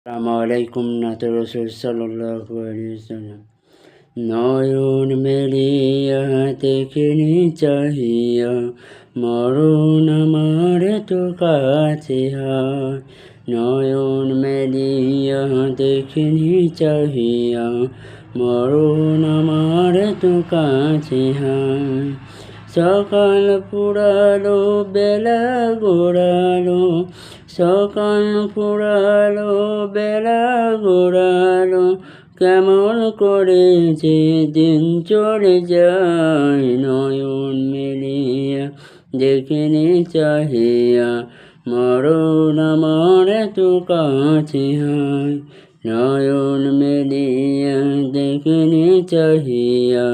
আসসালামু আলাইকুম নাত রসুল সাল্লাল্লাহু আলাইহি ওয়াসাল্লাম। নয়ন মেলিয়া দেখিনি চাহিয়া, মরণ আমার তো কাছে হায়। নয়ন মেলিয়া দেখিনি চাহিয়া, মরণ আমার তো কাছে হায়। সকাল ফুরালো বেলা গোড়ালো, সকাল ফুরালো বেলা গোড়ালো, কেমন করে যে দিন চলে যায়। নয়ন মেলিয়া দেখিনি চাহিয়া, মরণ আমার তো কাছে হায়। নয়ন মেলিয়া দেখিনি চাহিয়া,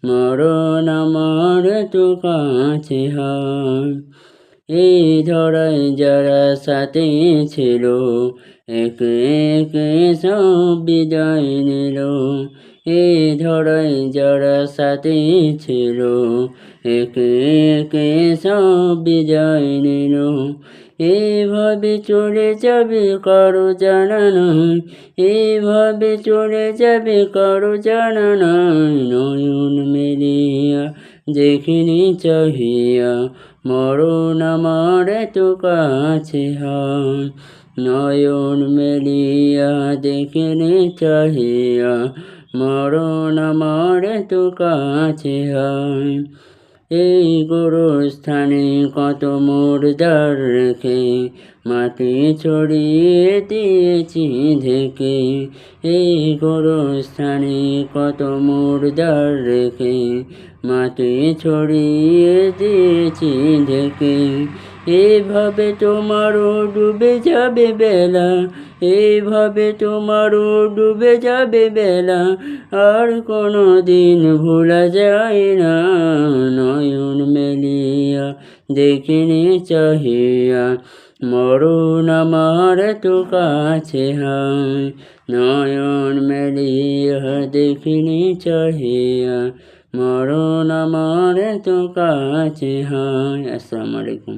মরণ আমার তো কাছে হায়। এই ধরায় যারা সাথে ছিল, একে একে সব বিদায় নিল। এই ধরায় যারা সাথে ছিল, একে একে সব বিদায় নিল। এইভাবে চলে যাবে কারো জানা নাই, এইভাবে চলে যাবে কারো জানা নাই। নয়ন মেলিয়া দেখিনি চাহিয়া, মরণ আমার তো কাছে হায়। নয়ন মেলিয়া দেখিনি চাহিয়া, মরণ আমার তো কাছে হায়। এই গোরস্থানে কত মুর্দার রেখে, মাটি ছড়িয়ে দিয়েছি ঢেকে। এই গোরস্থানে কত মুর্দার রেখে, মাটি ছড়িয়ে দিয়েছি ঢেকে। এইভাবে তোমারও ডুবে যাবে বেলা, এইভাবে তোমারও ডুবে যাবে বেলা, আর কোনো দিন ভোলা যায় না। নয়ন মেলিয়া দেখিনি চাহিয়া, মরণ আমার তো কাছে হায়। নয়ন মেলিয়া দেখিনি চাহিয়া, মরণ আমার তো কাছে হায়। আসসালামু আলাইকুম।